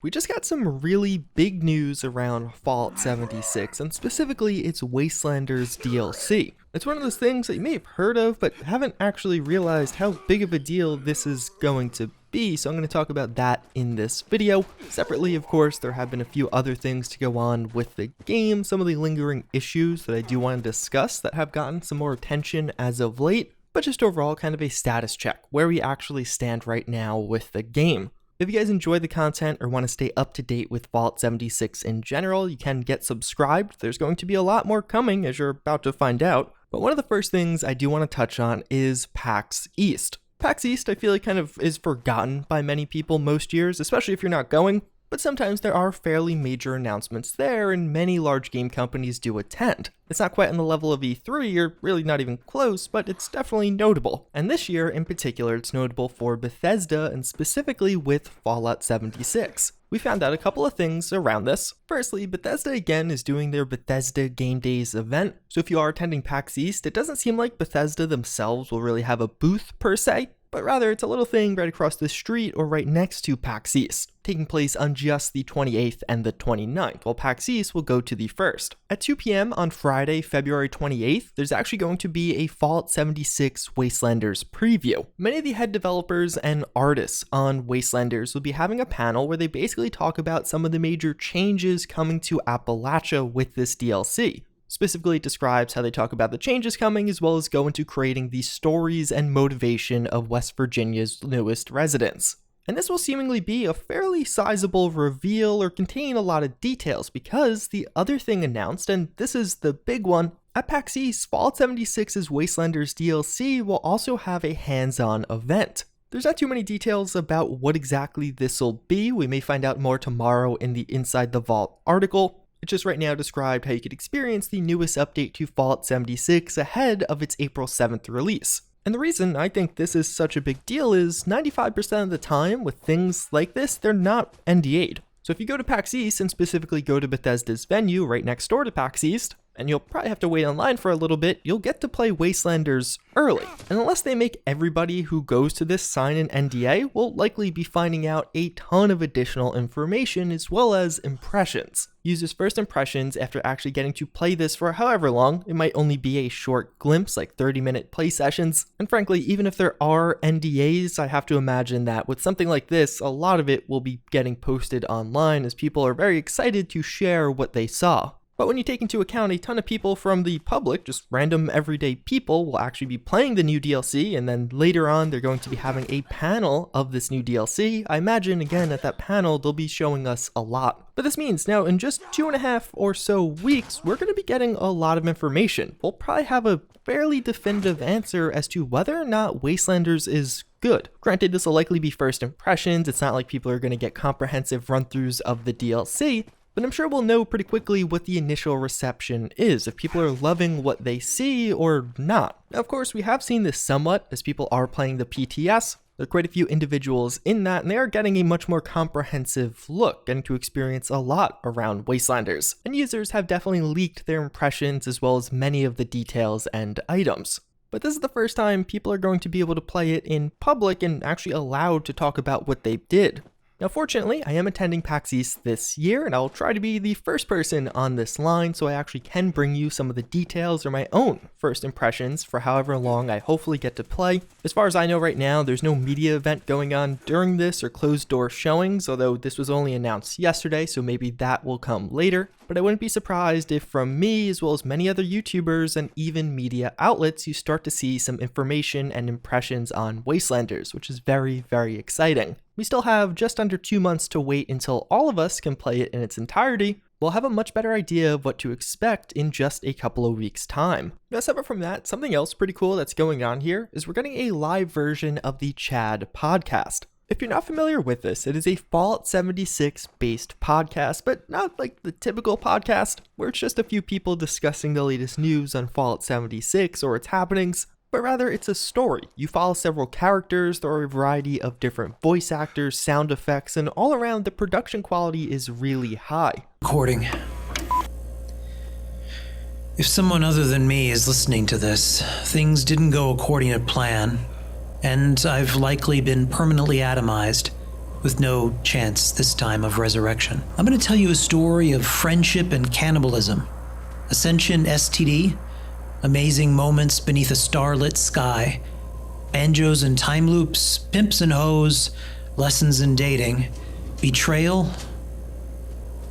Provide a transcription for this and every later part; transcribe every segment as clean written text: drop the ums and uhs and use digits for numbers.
We just got some really big news around Fallout 76, and specifically its Wastelanders DLC. It's one of those things that you may have heard of, but haven't actually realized how big of a deal this is going to be, so I'm going to talk about that in this video. Separately, of course, there have been a few other things to go on with the game, some of the lingering issues that I do want to discuss that have gotten some more attention as of late, but just overall kind of a status check, where we actually stand right now with the game. If you guys enjoy the content or want to stay up to date with Fallout 76 in general, you can get subscribed. There's going to be a lot more coming, as you're about to find out. But one of the first things I do want to touch on is PAX East. PAX East, I feel like kind of is forgotten by many people most years, especially if you're not going. But sometimes there are fairly major announcements there, and many large game companies do attend. It's not quite on the level of E3, or really not even close, but it's definitely notable. And this year in particular, it's notable for Bethesda, and specifically with Fallout 76. We found out a couple of things around this. Firstly, Bethesda again is doing their Bethesda Game Days event, so if you are attending PAX East, it doesn't seem like Bethesda themselves will really have a booth per se, but rather it's a little thing right across the street or right next to PAX East, taking place on just the 28th and the 29th, while PAX East will go to the 1st. At 2 p.m. on Friday, February 28th, there's actually going to be a Fallout 76 Wastelanders preview. Many of the head developers and artists on Wastelanders will be having a panel where they basically talk about some of the major changes coming to Appalachia with this DLC. Specifically, it describes how they talk about the changes coming, as well as go into creating the stories and motivation of West Virginia's newest residents. And this will seemingly be a fairly sizable reveal or contain a lot of details, because the other thing announced, and this is the big one, at PAX East, Fallout 76's Wastelanders DLC will also have a hands-on event. There's not too many details about what exactly this will be. We may find out more tomorrow in the Inside the Vault article. It just right now described how you could experience the newest update to Fallout 76 ahead of its April 7th release. And the reason I think this is such a big deal is 95% of the time with things like this, they're not NDA'd. So if you go to PAX East and specifically go to Bethesda's venue right next door to PAX East, and you'll probably have to wait online for a little bit, you'll get to play Wastelanders early. And unless they make everybody who goes to this sign an NDA, we'll likely be finding out a ton of additional information as well as impressions. Users' first impressions after actually getting to play this for however long. It might only be a short glimpse, like 30-minute play sessions. And frankly, even if there are NDAs, I have to imagine that with something like this, a lot of it will be getting posted online as people are very excited to share what they saw. But when you take into account a ton of people from the public, just random everyday people, will actually be playing the new DLC, and then later on they're going to be having a panel of this new DLC, I imagine again at that panel they'll be showing us a lot. But this means now in just 2.5 or so weeks, we're going to be getting a lot of information. We'll probably have a fairly definitive answer as to whether or not Wastelanders is good. Granted, this will likely be first impressions. It's not like people are going to get comprehensive run-throughs of the DLC, but I'm sure we'll know pretty quickly what the initial reception is, if people are loving what they see or not. Now, of course, we have seen this somewhat as people are playing the PTS. There are quite a few individuals in that, and they are getting a much more comprehensive look, getting to experience a lot around Wastelanders. And users have definitely leaked their impressions as well as many of the details and items. But this is the first time people are going to be able to play it in public and actually allowed to talk about what they did. Now, fortunately, I am attending PAX East this year, and I'll try to be the first person on this line so I actually can bring you some of the details or my own first impressions for however long I hopefully get to play. As far as I know right now, there's no media event going on during this or closed door showings, although this was only announced yesterday, so maybe that will come later. But I wouldn't be surprised if from me, as well as many other YouTubers and even media outlets, you start to see some information and impressions on Wastelanders, which is very, very exciting. We still have just under 2 months to wait until all of us can play it in its entirety. We'll have a much better idea of what to expect in just a couple of weeks' time. Now, separate from that, something else pretty cool that's going on here is we're getting a live version of the Chad podcast. If you're not familiar with this, it is a Fallout 76 based podcast, but not like the typical podcast where it's just a few people discussing the latest news on Fallout 76 or its happenings, but rather it's a story. You follow several characters, there are a variety of different voice actors, sound effects, and all around the production quality is really high. Recording. If someone other than me is listening to this, things didn't go according to plan, and I've likely been permanently atomized. with no chance this time of resurrection. I'm going to tell you a story of friendship and cannibalism, Ascension STD, amazing moments beneath a starlit sky, banjos and time loops, pimps and hoes, lessons in dating, betrayal,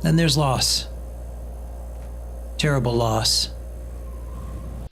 then there's loss. Terrible loss.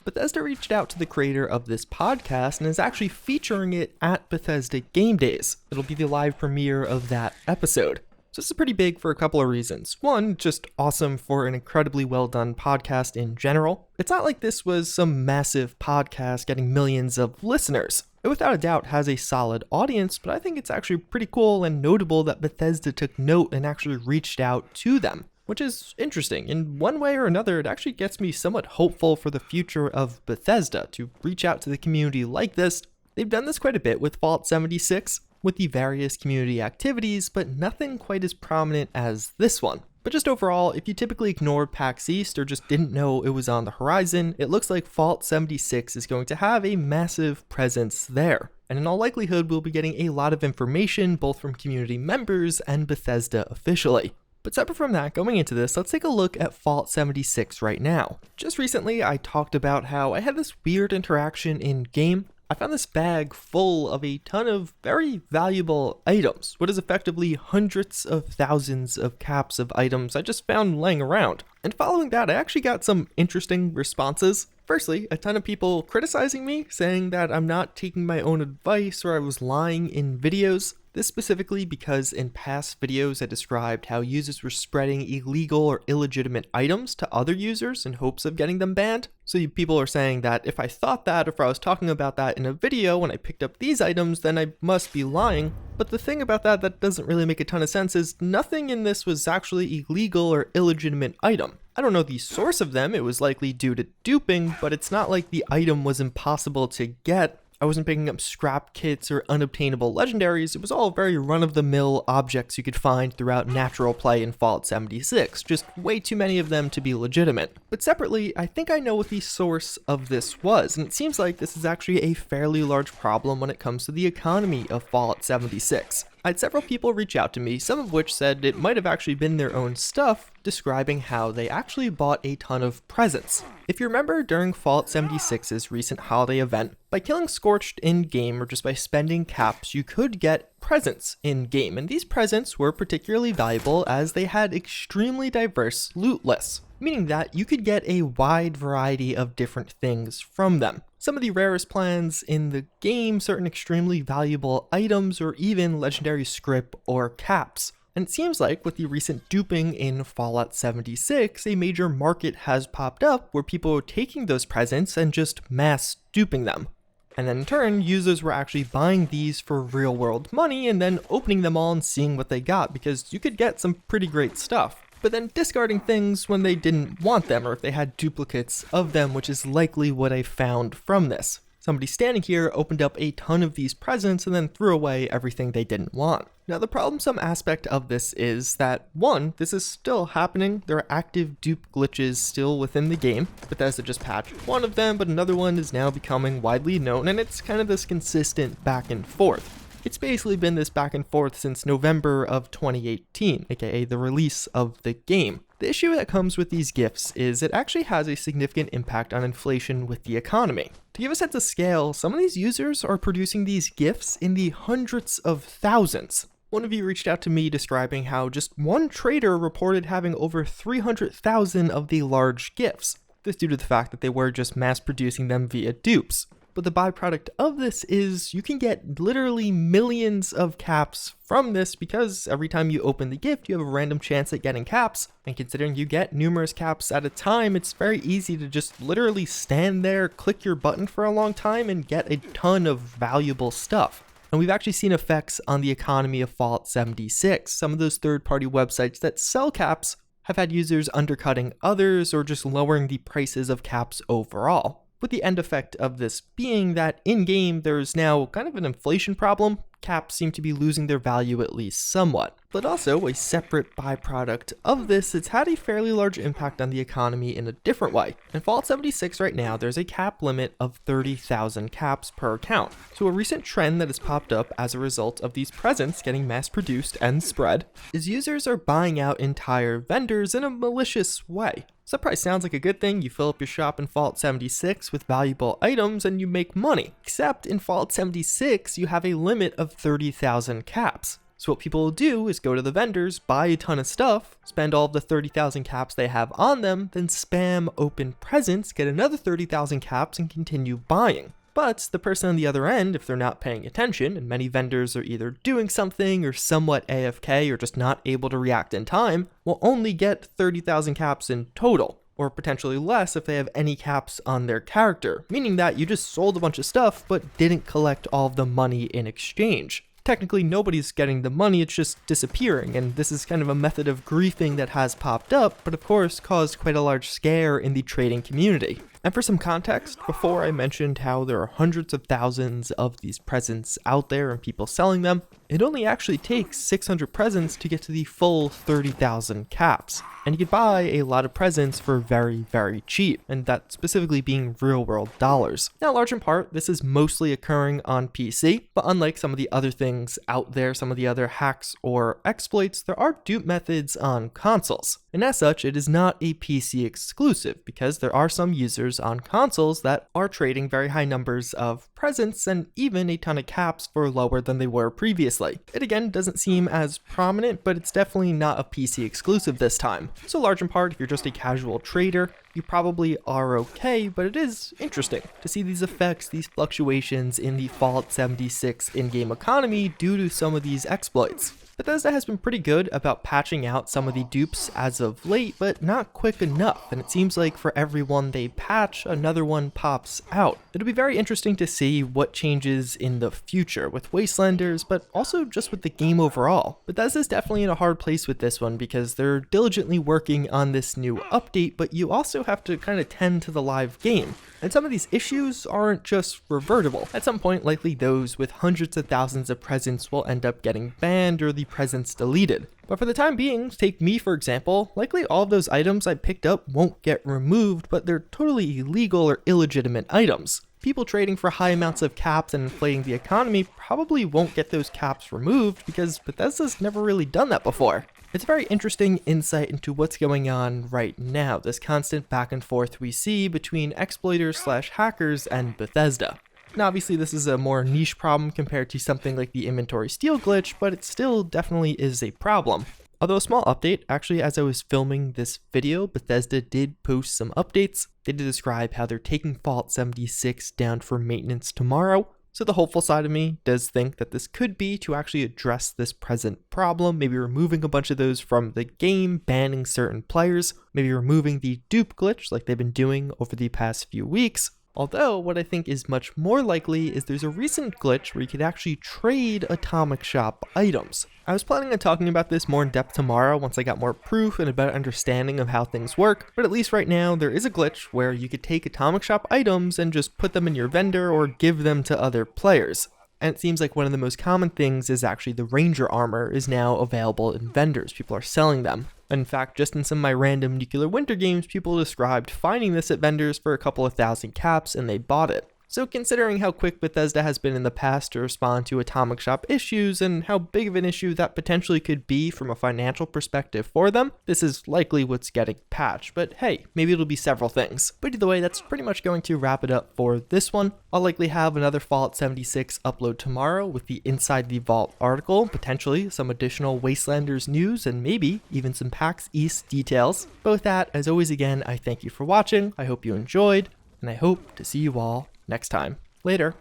Bethesda reached out to the creator of this podcast and is actually featuring it at Bethesda Game Days. It'll be the live premiere of that episode. So this is pretty big for a couple of reasons. One, just awesome for an incredibly well done podcast in general. It's not like this was some massive podcast getting millions of listeners. It without a doubt has a solid audience, but I think it's actually pretty cool and notable that Bethesda took note and actually reached out to them, which is interesting. In one way or another, it actually gets me somewhat hopeful for the future of Bethesda to reach out to the community like this. They've done this quite a bit with Fallout 76, with the various community activities, but nothing quite as prominent as this one. But just overall, if you typically ignored PAX East or just didn't know it was on the horizon, it looks like Fallout 76 is going to have a massive presence there. And in all likelihood, we'll be getting a lot of information both from community members and Bethesda officially. But separate from that, going into this, let's take a look at Fallout 76 right now. Just recently, I talked about how I had this weird interaction in-game. I found this bag full of a ton of very valuable items, what is effectively hundreds of thousands of caps of items I just found laying around. And following that, I actually got some interesting responses. Firstly, a ton of people criticizing me, saying that I'm not taking my own advice or I was lying in videos. This specifically because in past videos I described how users were spreading illegal or illegitimate items to other users in hopes of getting them banned. So people are saying that if I thought that, or if I was talking about that in a video when I picked up these items, then I must be lying. But the thing about that doesn't really make a ton of sense is nothing in this was actually illegal or illegitimate item. I don't know the source of them, it was likely due to duping, but it's not like the item was impossible to get. I wasn't picking up scrap kits or unobtainable legendaries, it was all very run-of-the-mill objects you could find throughout natural play in Fallout 76, just way too many of them to be legitimate. But separately, I think I know what the source of this was, and it seems like this is actually a fairly large problem when it comes to the economy of Fallout 76. I had several people reach out to me, some of which said it might have actually been their own stuff, describing how they actually bought a ton of presents. If you remember during Fallout 76's recent holiday event, by killing Scorched in-game or just by spending caps, you could get presents in-game, and these presents were particularly valuable as they had extremely diverse loot lists, meaning that you could get a wide variety of different things from them. Some of the rarest plans in the game, certain extremely valuable items, or even legendary script or caps. And it seems like with the recent duping in Fallout 76, a major market has popped up where people are taking those presents and just mass duping them. And then in turn, users were actually buying these for real world money and then opening them all and seeing what they got, because you could get some pretty great stuff. But then discarding things when they didn't want them or if they had duplicates of them, which is likely what I found from this. Somebody standing here opened up a ton of these presents and then threw away everything they didn't want. Now the problemsome aspect of this is that, one, this is still happening. There are active dupe glitches still within the game. Bethesda just patched one of them, but another one is now becoming widely known, and it's kind of this consistent back and forth. It's basically been this back and forth since November of 2018, aka the release of the game. The issue that comes with these gifts is it actually has a significant impact on inflation with the economy. To give a sense of scale, some of these users are producing these gifts in the hundreds of thousands. One of you reached out to me describing how just one trader reported having over 300,000 of the large gifts. This due to the fact that they were just mass producing them via dupes. But the byproduct of this is you can get literally millions of caps from this, because every time you open the gift, you have a random chance at getting caps. And considering you get numerous caps at a time, it's very easy to just literally stand there, click your button for a long time, and get a ton of valuable stuff. And we've actually seen effects on the economy of Fallout 76. Some of those third-party websites that sell caps have had users undercutting others or just lowering the prices of caps overall. With the end effect of this being that in-game there's now kind of an inflation problem. caps seem to be losing their value at least somewhat. But also, a separate byproduct of this, it's had a fairly large impact on the economy in a different way. In Fallout 76 right now, there's a cap limit of 30,000 caps per account. So a recent trend that has popped up as a result of these presents getting mass produced and spread is users are buying out entire vendors in a malicious way. So that probably sounds like a good thing. You fill up your shop in Fallout 76 with valuable items and you make money. Except in Fallout 76, you have a limit of 30,000 caps. So what people will do is go to the vendors, buy a ton of stuff, spend all of the 30,000 caps they have on them, then spam open presents, get another 30,000 caps, and continue buying. But the person on the other end, if they're not paying attention, and many vendors are either doing something or somewhat AFK or just not able to react in time, will only get 30,000 caps in total, or potentially less if they have any caps on their character, meaning that you just sold a bunch of stuff but didn't collect all of the money in exchange. Technically, nobody's getting the money, it's just disappearing, and this is kind of a method of griefing that has popped up, but of course caused quite a large scare in the trading community. And for some context, before I mentioned how there are hundreds of thousands of these presents out there and people selling them, it only actually takes 600 presents to get to the full 30,000 caps. And you could buy a lot of presents for very, very cheap, and that specifically being real-world dollars. Now, large in part, this is mostly occurring on PC, but unlike some of the other things out there, some of the other hacks or exploits, there are dupe methods on consoles. And as such, it is not a PC exclusive, because there are some users on consoles that are trading very high numbers of presents and even a ton of caps for lower than they were previously. It again doesn't seem as prominent, but it's definitely not a PC exclusive this time. So large in part, if you're just a casual trader, you probably are okay, but it is interesting to see these effects, these fluctuations in the Fallout 76 in-game economy due to some of these exploits. Bethesda has been pretty good about patching out some of the dupes as of late, but not quick enough, and it seems like for every one they patch, another one pops out. It'll be very interesting to see what changes in the future with Wastelanders, but also just with the game overall. Bethesda's definitely in a hard place with this one because they're diligently working on this new update, but you also have to kind of tend to the live game. And some of these issues aren't just revertible. At some point, likely those with hundreds of thousands of presents will end up getting banned or the presents deleted. But for the time being, take me for example, likely all of those items I picked up won't get removed, but they're totally illegal or illegitimate items. People trading for high amounts of caps and inflating the economy probably won't get those caps removed because Bethesda's never really done that before. It's a very interesting insight into what's going on right now, this constant back and forth we see between exploiters / hackers and Bethesda. Now obviously this is a more niche problem compared to something like the inventory steal glitch, but it still definitely is a problem. Although a small update, actually as I was filming this video, Bethesda did post some updates. They did describe how they're taking Fallout 76 down for maintenance tomorrow. So the hopeful side of me does think that this could be to actually address this present problem, maybe removing a bunch of those from the game, banning certain players, maybe removing the dupe glitch like they've been doing over the past few weeks. Although, what I think is much more likely is there's a recent glitch where you could actually trade Atomic Shop items. I was planning on talking about this more in depth tomorrow once I got more proof and a better understanding of how things work, but at least right now there is a glitch where you could take Atomic Shop items and just put them in your vendor or give them to other players. And it seems like one of the most common things is actually the Ranger armor is now available in vendors. People are selling them. In fact, just in some of my random Nuclear Winter games, people described finding this at vendors for a couple of thousand caps and they bought it. So considering how quick Bethesda has been in the past to respond to Atomic Shop issues and how big of an issue that potentially could be from a financial perspective for them, this is likely what's getting patched. But hey, maybe it'll be several things. But either way, that's pretty much going to wrap it up for this one. I'll likely have another Fallout 76 upload tomorrow with the Inside the Vault article, potentially some additional Wastelanders news, and maybe even some PAX East details. But with that, as always again, I thank you for watching, I hope you enjoyed, and I hope to see you all next time. Later.